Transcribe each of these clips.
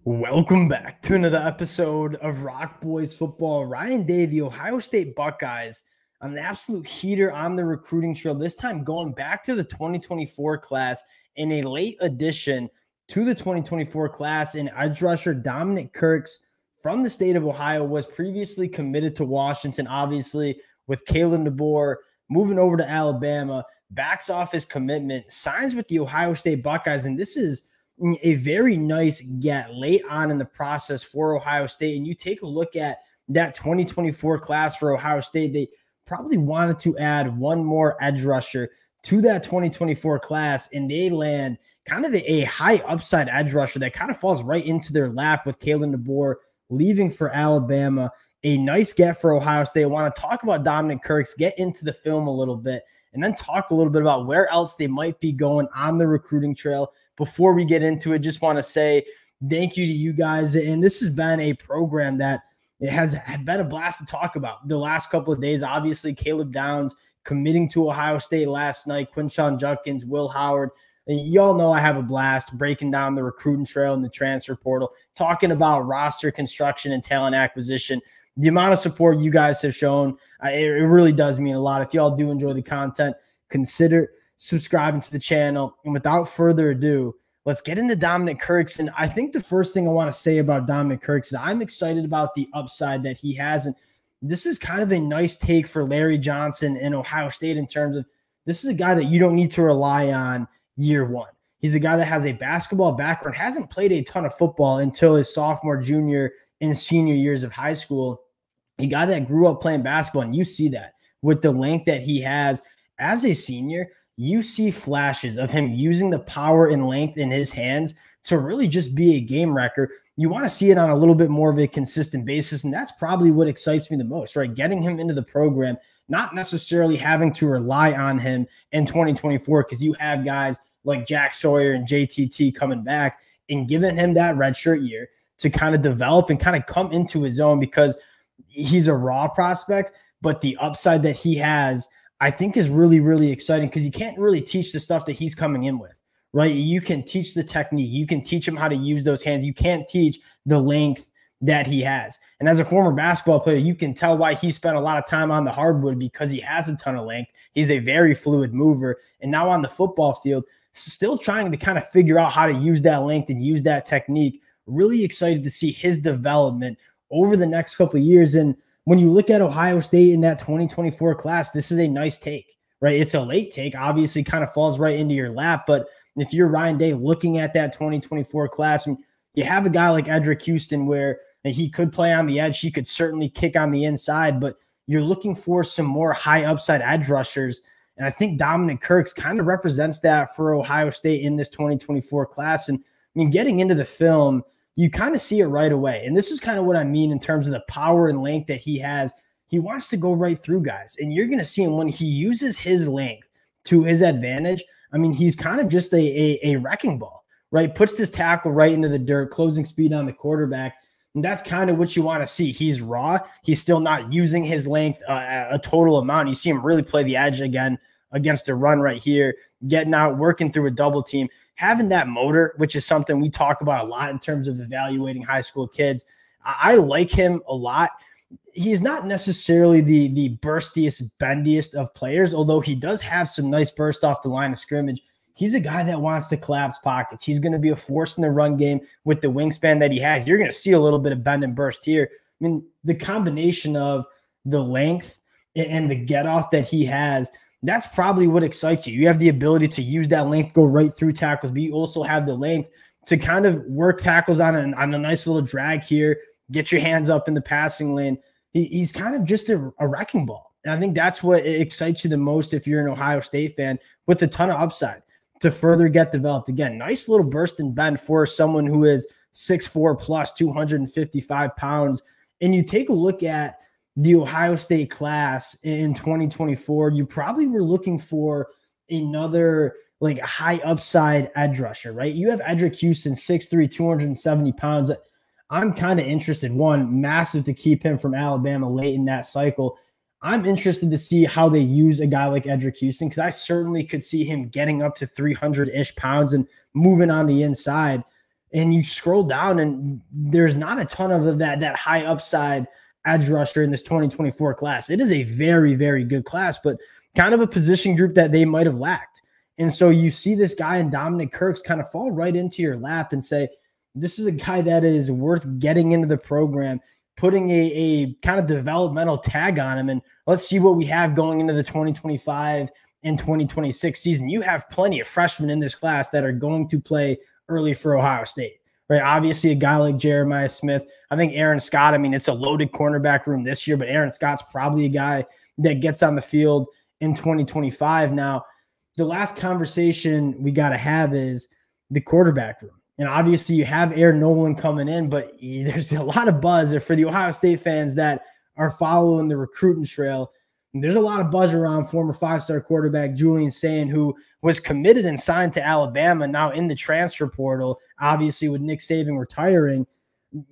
Welcome back to another episode of Rock Boys Football. Ryan Day, the Ohio State Buckeyes, an absolute heater on the recruiting trail, this time going back to the 2024 class in a late addition to the 2024 class. And edge rusher Dominic Kirks from the state of Ohio was previously committed to Washington, obviously, with Kalen DeBoer moving over to Alabama, backs off his commitment, signs with the Ohio State Buckeyes, and this is a very nice get late on in the process for Ohio State. And you take a look at that 2024 class for Ohio State, they probably wanted to add one more edge rusher to that 2024 class, and they land kind of a high upside edge rusher that kind of falls right into their lap with Kalen DeBoer leaving for Alabama. A nice get for Ohio State. I want to talk about Dominic Kirks, get into the film a little bit, and then talk a little bit about where else they might be going on the recruiting trail. Before we get into it, just want to say thank you to you guys. And this has been a program that it has been a blast to talk about the last couple of days. Obviously, Caleb Downs committing to Ohio State last night, Quinshon Judkins, Will Howard. And you all know I have a blast breaking down the recruiting trail and the transfer portal, talking about roster construction and talent acquisition. The amount of support you guys have shown, it really does mean a lot. If y'all do enjoy the content, consider subscribing to the channel. And without further ado, let's get into Dominic Kirks. And I think the first thing I want to say about Dominic Kirks is I'm excited about the upside that he has. And this is kind of a nice take for Larry Johnson and Ohio State in terms of this is a guy that you don't need to rely on year one. He's a guy that has a basketball background, hasn't played a ton of football until his sophomore, junior, and senior years of high school. A guy that grew up playing basketball, and you see that with the length that he has as a senior. You see flashes of him using the power and length in his hands to really just be a game wrecker. You want to see it on a little bit more of a consistent basis, and that's probably what excites me the most, right? Getting him into the program, not necessarily having to rely on him in 2024 because you have guys like Jack Sawyer and JTT coming back and giving him that redshirt year to kind of develop and kind of come into his own because he's a raw prospect, but the upside that he has I think is really, really exciting because you can't really teach the stuff that he's coming in with, right? You can teach the technique. You can teach him how to use those hands. You can't teach the length that he has. And as a former basketball player, you can tell why he spent a lot of time on the hardwood because he has a ton of length. He's a very fluid mover. And now on the football field, still trying to kind of figure out how to use that length and use that technique. Really excited to see his development over the next couple of years. And when you look at Ohio State in that 2024 class, this is a nice take, right? It's a late take, obviously kind of falls right into your lap. But if you're Ryan Day looking at that 2024 class, and you have a guy like Edric Houston where he could play on the edge, he could certainly kick on the inside, but you're looking for some more high upside edge rushers. And I think Dominic Kirks kind of represents that for Ohio State in this 2024 class. And I mean, getting into the film, you kind of see it right away. And this is kind of what I mean in terms of the power and length that he has. He wants to go right through guys. And you're going to see him when he uses his length to his advantage. I mean, he's kind of just a wrecking ball, right? Puts this tackle right into the dirt, closing speed on the quarterback. And that's kind of what you want to see. He's raw. He's still not using his length a total amount. You see him really play the edge again against a run right here, getting out, working through a double team. Having that motor, which is something we talk about a lot in terms of evaluating high school kids. I like him a lot. He's not necessarily the burstiest, bendiest of players, although he does have some nice burst off the line of scrimmage. He's a guy that wants to collapse pockets. He's going to be a force in the run game with the wingspan that he has. You're going to see a little bit of bend and burst here. I mean, the combination of the length and the get off that he has, that's probably what excites you. You have the ability to use that length, go right through tackles, but you also have the length to kind of work tackles on a nice little drag here, get your hands up in the passing lane. He's kind of just a wrecking ball. And I think that's what excites you the most if you're an Ohio State fan, with a ton of upside to further get developed. Again, nice little burst and bend for someone who is 6'4 plus, 255 pounds. And you take a look at the Ohio State class in 2024, you probably were looking for another like high upside edge rusher, right? You have Edric Houston, 6'3", 270 pounds. I'm kind of interested. One, massive to keep him from Alabama late in that cycle. I'm interested to see how they use a guy like Edric Houston because I certainly could see him getting up to 300-ish pounds and moving on the inside. And you scroll down and there's not a ton of that high upside edge rusher in this 2024 class. It is a very, very good class, but kind of a position group that they might have lacked. And so you see this guy in Dominic Kirks kind of fall right into your lap and say, this is a guy that is worth getting into the program, putting a kind of developmental tag on him. And let's see what we have going into the 2025 and 2026 season. You have plenty of freshmen in this class that are going to play early for Ohio State, right? Obviously, a guy like Jeremiah Smith. I think Aaron Scott, I mean, it's a loaded cornerback room this year, but Aaron Scott's probably a guy that gets on the field in 2025. Now, the last conversation we got to have is the quarterback room. And obviously, you have Aaron Nolan coming in, but there's a lot of buzz for the Ohio State fans that are following the recruiting trail. There's a lot of buzz around former five-star quarterback Julian Saain, who was committed and signed to Alabama, now in the transfer portal. Obviously, with Nick Saban retiring,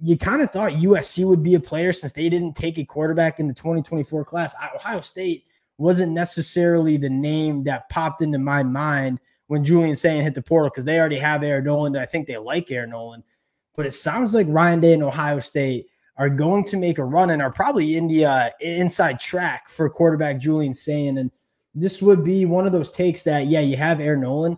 you kind of thought USC would be a player since they didn't take a quarterback in the 2024 class. Ohio State wasn't necessarily the name that popped into my mind when Julian Saain hit the portal, because they already have Aaron Nolan. I think they like Aaron Nolan. But it sounds like Ryan Day and Ohio State are going to make a run and are probably in the inside track for quarterback Julian Saain. And this would be one of those takes that, yeah, you have Aaron Nolan.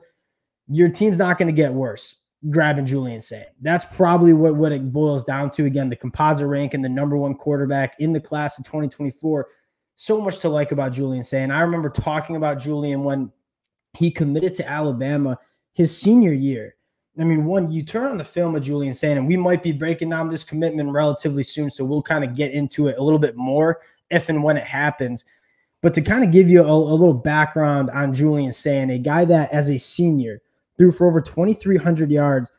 Your team's not going to get worse grabbing Julian Saain. That's probably what it boils down to. Again, the composite rank and the #1 quarterback in the class of 2024. So much to like about Julian Saain. I remember talking about Julian when he committed to Alabama his senior year. I mean, you turn on the film of Julian Saain, and we might be breaking down this commitment relatively soon, so we'll kind of get into it a little bit more if and when it happens. But to kind of give you a little background on Julian Saain, a guy that as a senior threw for over 2,300 yards,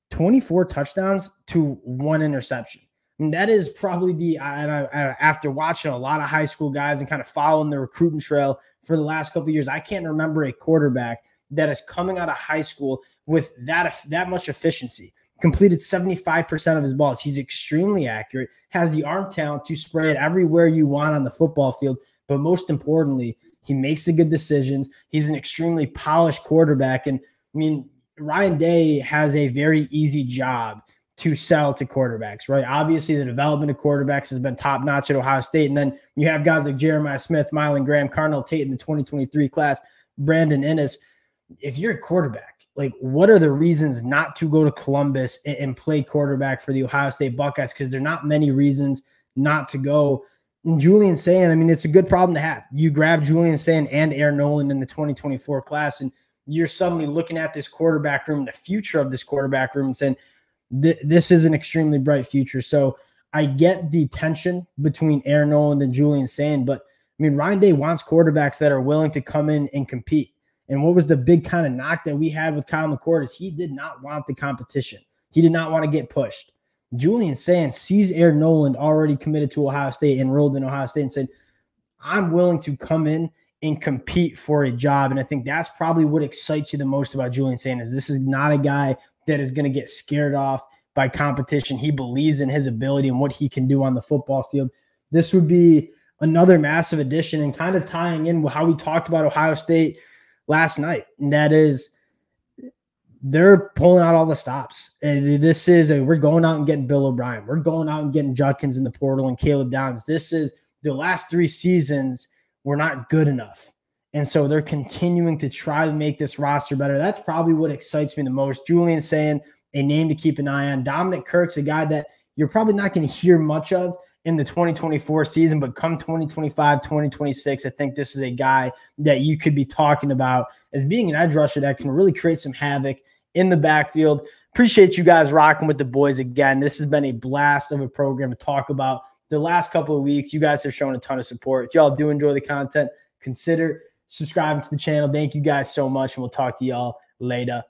24 touchdowns to 1 interception. And that is probably after watching a lot of high school guys and kind of following the recruiting trail for the last couple of years, I can't remember a quarterback that is coming out of high school with that much efficiency. Completed 75% of his balls. He's extremely accurate, has the arm talent to spray it everywhere you want on the football field. But most importantly, he makes the good decisions. He's an extremely polished quarterback. And I mean, Ryan Day has a very easy job to sell to quarterbacks, right? Obviously, the development of quarterbacks has been top-notch at Ohio State. And then you have guys like Jeremiah Smith, Mylan Graham, Carnell Tate in the 2023 class, Brandon Innes. If you're a quarterback, like, what are the reasons not to go to Columbus and play quarterback for the Ohio State Buckeyes? Because there are not many reasons not to go. And Julian Saain, I mean, it's a good problem to have. You grab Julian Saain and Aaron Nolan in the 2024 class, and you're suddenly looking at this quarterback room, the future of this quarterback room, and saying, this is an extremely bright future. So I get the tension between Aaron Nolan and Julian Saain, but I mean, Ryan Day wants quarterbacks that are willing to come in and compete. And what was the big kind of knock that we had with Kyle McCord is he did not want the competition. He did not want to get pushed. Julian Saain sees Aaron Nolan already committed to Ohio State, enrolled in Ohio State, and said, I'm willing to come in and compete for a job. And I think that's probably what excites you the most about Julian Saain is this is not a guy that is going to get scared off by competition. He believes in his ability and what he can do on the football field. This would be another massive addition and kind of tying in with how we talked about Ohio State last night. And that is they're pulling out all the stops. And this is we're going out and getting Bill O'Brien. We're going out and getting Judkins in the portal and Caleb Downs. This is the last 3 seasons were not good enough. And so they're continuing to try to make this roster better. That's probably what excites me the most. Julian Saain, a name to keep an eye on. Dominic Kirks, a guy that you're probably not going to hear much of in the 2024 season, but come 2025, 2026, I think this is a guy that you could be talking about as being an edge rusher that can really create some havoc in the backfield. Appreciate you guys rocking with the boys again. This has been a blast of a program to talk about the last couple of weeks. You guys have shown a ton of support. If y'all do enjoy the content, consider subscribing to the channel. Thank you guys so much, and we'll talk to y'all later.